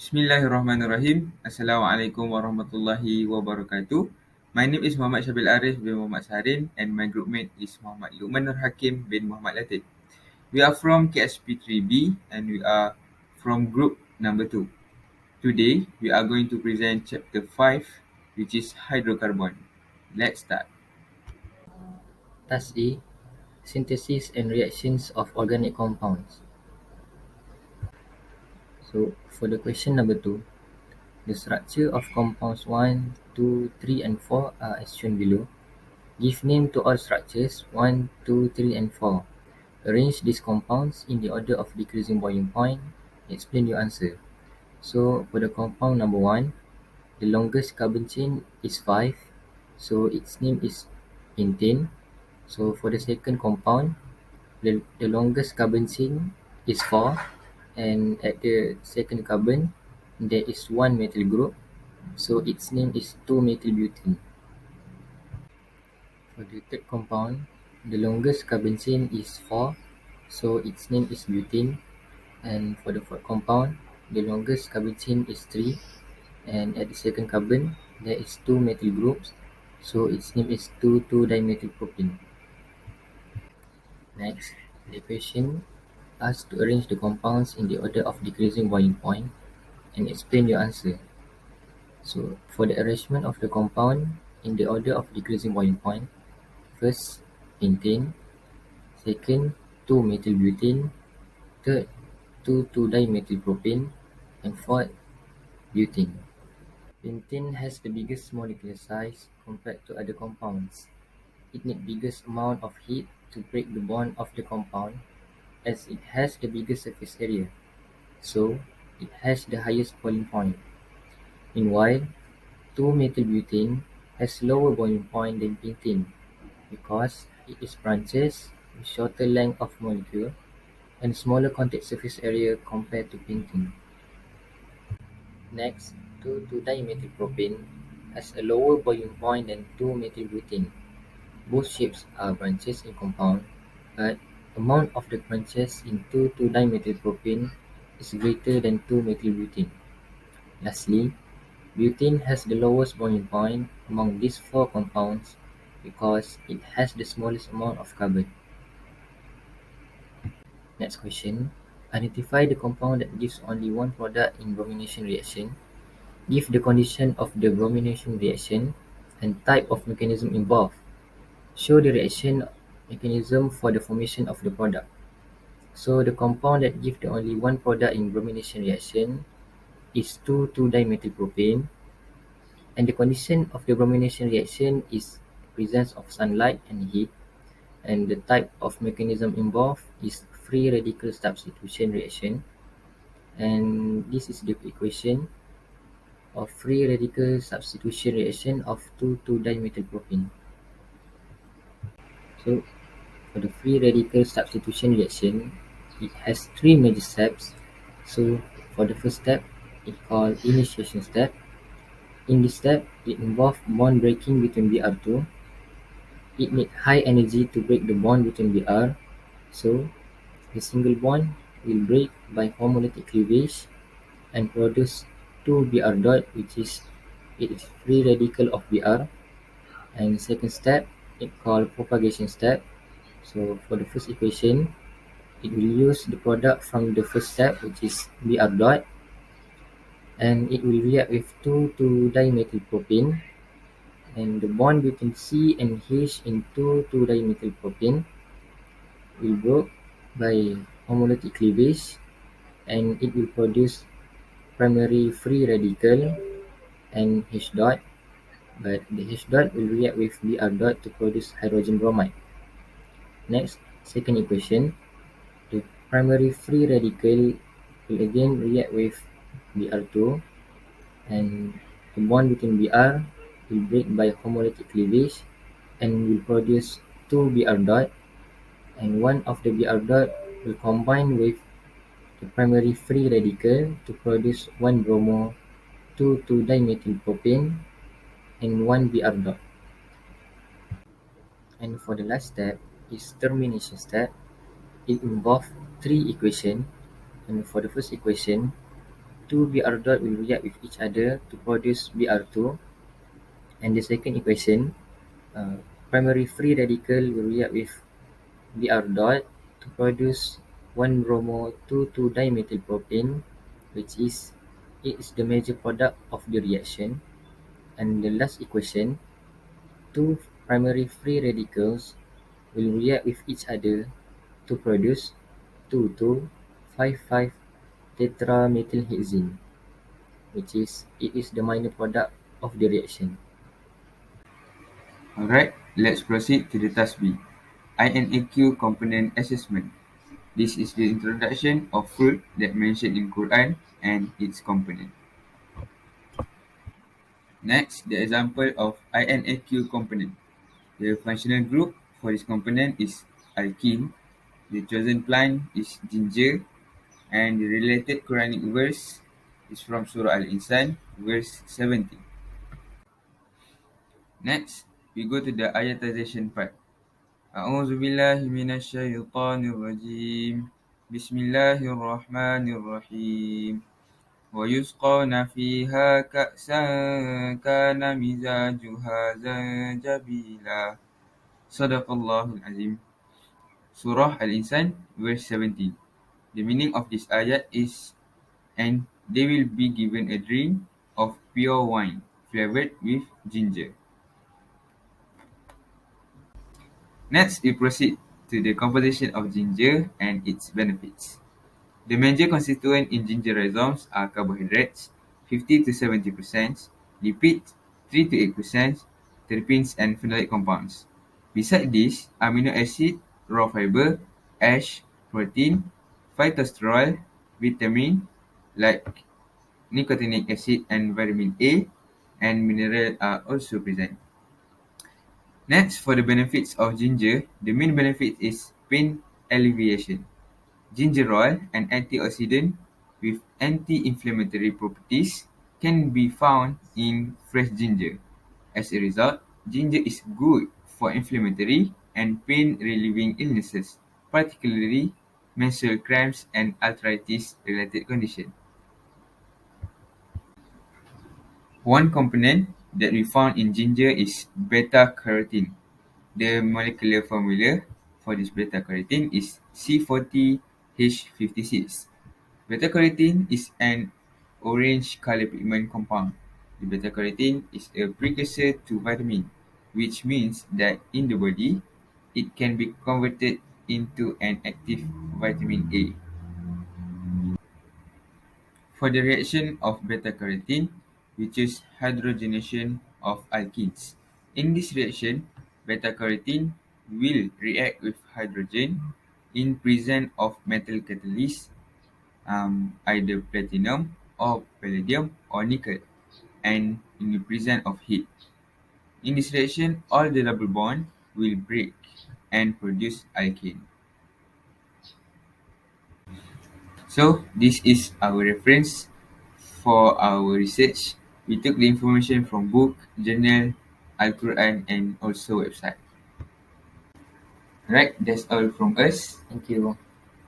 Bismillahirrahmanirrahim. Assalamualaikum warahmatullahi wabarakatuh. My name is Muhammad Syabil Arif bin Muhammad Saharin and my group mate is Muhammad Luqman Nur Hakim bin Muhammad Latif. We are from KSP3B and we are from group number 2. Today, we are going to present chapter 5, which is Hydrocarbon. Let's start. Task A. Synthesis and reactions of organic compounds. So for the question number 2, the structure of compounds 1, 2, 3 and 4 are as shown below. Give name to all structures 1, 2, 3 and 4. Arrange these compounds in the order of decreasing boiling point. Explain your answer. So for the compound number 1, the longest carbon chain is 5, so its name is pentane. So for the second compound, the longest carbon chain is 4, and at the second carbon there is one methyl group, so its name is 2-methylbutane. For the third compound, the longest carbon chain is 4, so its name is butane. And for the fourth compound, the longest carbon chain is 3, and at the second carbon there is two methyl groups, so its name is 2,2-dimethylpropane. Next, the question asks to arrange the compounds in the order of decreasing boiling point and explain your answer. So for the arrangement of the compound in the order of decreasing boiling point, first pentane, second 2-methylbutane, third 2,2-dimethylpropane, and fourth butane. Pentane has the biggest molecular size compared to other compounds. It needs biggest amount of heat to break the bond of the compound, as it has the biggest surface area, so it has the highest boiling point. Meanwhile, 2-methylbutane has lower boiling point than pentane because it is branches with shorter length of molecule and smaller contact surface area compared to pentane. Next, 2,2-dimethylpropane has a lower boiling point than 2-methylbutane. Both shapes are branches in compound, but amount of the branches in 2,2-dimethylpropane is greater than 2-methylbutane. Lastly, butane has the lowest boiling point among these four compounds because it has the smallest amount of carbon. Next question. Identify the compound that gives only one product in bromination reaction. Give the condition of the bromination reaction and type of mechanism involved. Show the reaction mechanism for the formation of the product. So the compound that gives the only one product in bromination reaction is 2,2-dimethylpropane, and the condition of the bromination reaction is presence of sunlight and heat, and the type of mechanism involved is free radical substitution reaction, and this is the equation of free radical substitution reaction of 2,2-dimethylpropane. So for the free radical substitution reaction, it has three major steps. So for the first step, it's called initiation step. In this step, it involves bond breaking between Br2. It needs high energy to break the bond between Br, so the single bond will break by homolytic cleavage and produce two Br dot, which is it is free radical of Br. And second step, it called propagation step. So for the first equation, it will use the product from the first step, which is Br dot, and it will react with 2,2-dimethylpropane, and the bond between C and H in 2,2-dimethylpropane will break by homolytic cleavage, and it will produce primary free radical and H dot, but the H dot will react with Br dot to produce hydrogen bromide. Next, second equation, the primary free radical will again react with Br2, and the bond between Br will break by homolytic cleavage and will produce two Br dot, and one of the Br dot will combine with the primary free radical to produce one bromo, 2,2-dimethylpropane, and one Br dot. And for the last step is termination step. It involves three equations, and for the first equation, two Br dot will react with each other to produce Br2, and the second equation, uh, primary free radical will react with Br dot to produce 1-bromo 2,2-dimethylpropane, which is it is the major product of the reaction. And the last equation, two primary free radicals will react with each other to produce 2,2,5,5 tetramethylhexane, which is it is the minor product of the reaction. Alright, let's proceed to the task B. INAQ component assessment. This is the introduction of fruit that mentioned in Quran and its component. Next, the example of INAQ component. The functional group for this component is alkene. The chosen plant is ginger, and the related Quranic verse is from Surah Al-Insan, verse 70. Next, we go to the ayatization part. أعوذ بالله من الشيطان الرجيم بسم الله الرحمن الرحيم ويسقون فيها كأسا كان مزاجها زنجبيلا صدق الله العظيم. Surah Al-Insan, verse 17. The meaning of this ayat is, and they will be given a drink of pure wine flavored with ginger. Next, we proceed to the composition of ginger and its benefits. The major constituents in ginger rhizomes are carbohydrates, 50 to 70%, lipids, 3 to 8%, terpenes, and phenolic compounds. Besides this, amino acid, raw fiber, ash, protein, phytosterol, vitamin like nicotinic acid and vitamin A, and mineral are also present. Next, for the benefits of ginger, the main benefit is pain alleviation. Ginger oil, an antioxidant with anti-inflammatory properties, can be found in fresh ginger. As a result, ginger is good for inflammatory and pain-relieving illnesses, particularly menstrual cramps and arthritis-related conditions. One component that we found in ginger is beta-carotene. The molecular formula for this beta-carotene is C40H56. Beta-carotene is an orange color pigment compound. The beta-carotene is a precursor to vitamin, which means that in the body, it can be converted into an active vitamin A. For the reaction of beta-carotene, we choose hydrogenation of alkenes. In this reaction, beta-carotene will react with hydrogen in presence of metal catalyst, either platinum or palladium or nickel, and in the presence of heat. In this reaction, all the double bond will break and produce alkane. So this is our reference for our research. We took the information from book, journal, Al-Quran, and also website. Right, that's all from us. Thank you.